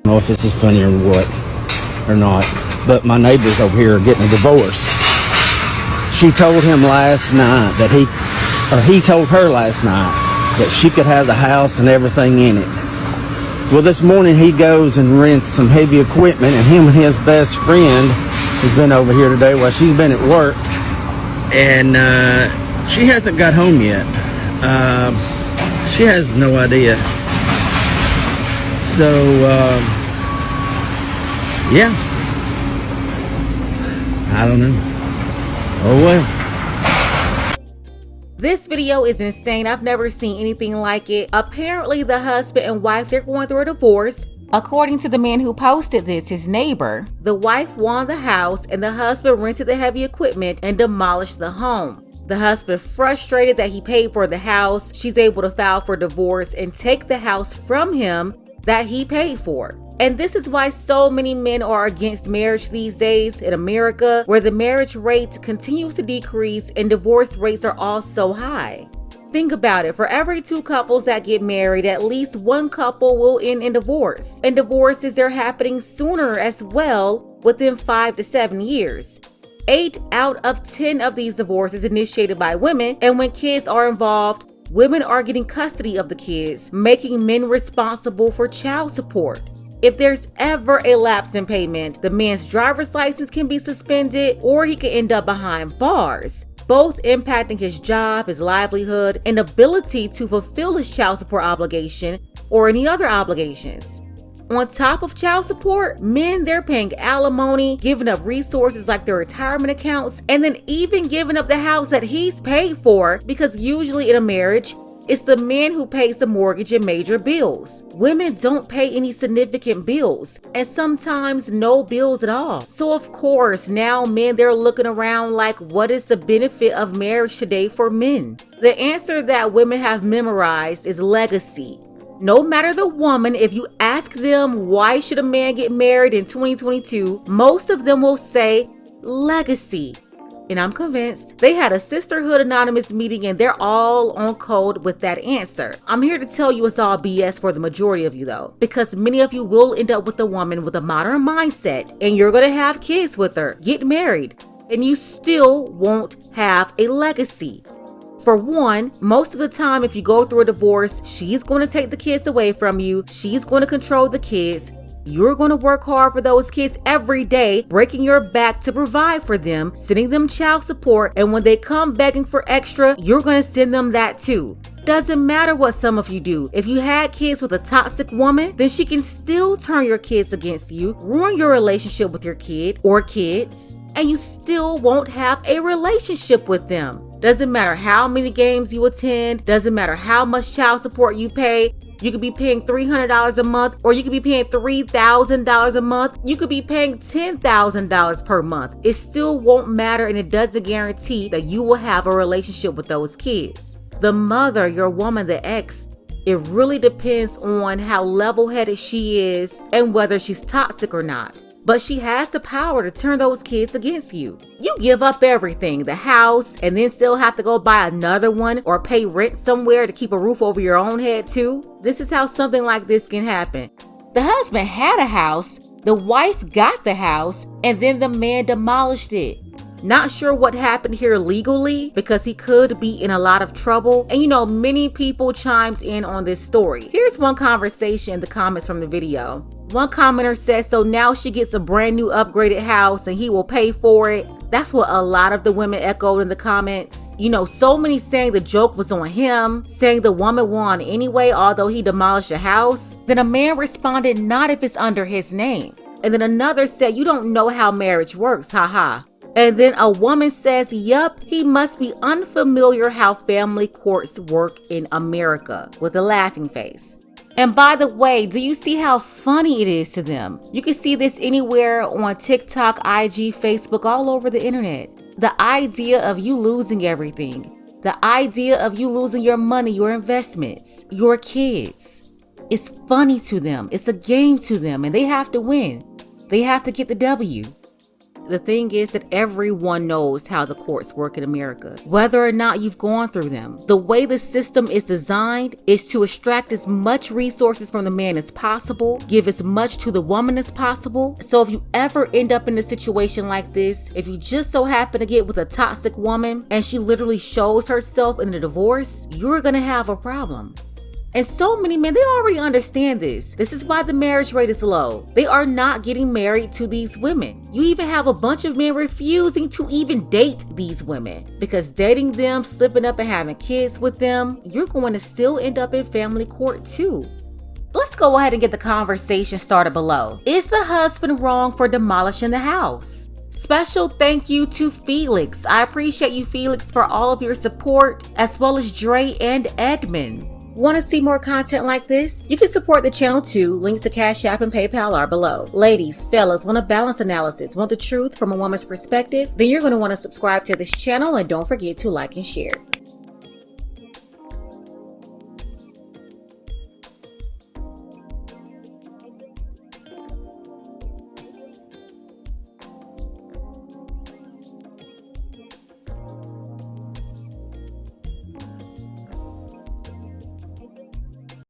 I don't know if this is funny or what, or not, but my neighbors over here are getting a divorce. She told him last night that he told her last night that she could have the house and everything in it. Well, this morning he goes and rents some heavy equipment, and him and his best friend has been over here today while she's been at work, and she hasn't got home yet. She has no idea. So, yeah. I don't know. Oh well. This video is insane. I've never seen anything like it. Apparently, the husband and wife, they're going through a divorce. According to the man who posted this, his neighbor, the wife won the house and the husband rented the heavy equipment and demolished the home. The husband, frustrated that he paid for the house, she's able to file for divorce and take the house from him that he paid for. And this is why so many men are against marriage these days in America, where the marriage rate continues to decrease and divorce rates are also high. Think about it, for every 2 couples that get married, at least 1 couple will end in divorce. And divorces, they're happening sooner as well, within 5 to 7 years. 8 out of 10 of these divorces initiated by women, and when kids are involved, women are getting custody of the kids, making men responsible for child support. If there's ever a lapse in payment, the man's driver's license can be suspended or he can end up behind bars, both impacting his job, his livelihood, and ability to fulfill his child support obligation or any other obligations. On top of child support, men, they're paying alimony, giving up resources like their retirement accounts, and then even giving up the house that he's paid for, because usually in a marriage, it's the man who pays the mortgage and major bills. Women don't pay any significant bills, and sometimes no bills at all. So of course, now men, they're looking around like, what is the benefit of marriage today for men? The answer that women have memorized is legacy. No matter the woman, if you ask them why should a man get married in 2022, most of them will say legacy. And I'm convinced they had a Sisterhood Anonymous meeting and they're all on code with that answer. I'm here to tell you it's all BS for the majority of you though, because many of you will end up with a woman with a modern mindset and you're gonna have kids with her, get married, and you still won't have a legacy. For one, most of the time if you go through a divorce, she's going to take the kids away from you, she's going to control the kids, you're going to work hard for those kids every day, breaking your back to provide for them, sending them child support, and when they come begging for extra, you're going to send them that too. Doesn't matter what some of you do. If you had kids with a toxic woman, then she can still turn your kids against you, ruin your relationship with your kid or kids, and you still won't have a relationship with them. Doesn't matter how many games you attend, doesn't matter how much child support you pay. You could be paying $300 a month, or you could be paying $3,000 a month. You could be paying $10,000 per month. It still won't matter, and it doesn't guarantee that you will have a relationship with those kids. The mother, your woman, the ex, it really depends on how level-headed she is and whether she's toxic or not. But she has the power to turn those kids against you. You give up everything, the house, and then still have to go buy another one or pay rent somewhere to keep a roof over your own head too. This is how something like this can happen. The husband had a house, the wife got the house, and then the man demolished it. Not sure what happened here legally because he could be in a lot of trouble. And you know, many people chimed in on this story. Here's one conversation in the comments from the video. One commenter says, so now she gets a brand new upgraded house and he will pay for it. That's what a lot of the women echoed in the comments. You know, so many saying the joke was on him, saying the woman won anyway, although he demolished the house. Then a man responded, not if it's under his name. And then another said, you don't know how marriage works, haha. And then a woman says, yup, he must be unfamiliar how family courts work in America, with a laughing face. And by the way, do you see how funny it is to them? You can see this anywhere on TikTok, IG, Facebook, all over the internet. The idea of you losing everything, the idea of you losing your money, your investments, your kids. It's funny to them. It's a game to them, and they have to win. They have to get the W. the thing is that everyone knows how the courts work in America, whether or not you've gone through them. The way the system is designed is to extract as much resources from the man as possible, give as much to the woman as possible. So if you ever end up in a situation like this, if you just so happen to get with a toxic woman and she literally shows herself in the divorce, you're gonna have a problem. And so many men, they already understand this. This is why the marriage rate is low. They are not getting married to these women. You even have a bunch of men refusing to even date these women because dating them, slipping up and having kids with them, you're going to still end up in family court too. Let's go ahead and get the conversation started below. Is the husband wrong for demolishing the house? Special thank you to Felix. I appreciate you, Felix, for all of your support, as well as Dre and Edmund. Want to see more content like this? You can support the channel too. Links to Cash App and PayPal are below. Ladies, fellas, want a balanced analysis, want the truth from a woman's perspective? Then you're going to want to subscribe to this channel and don't forget to like and share.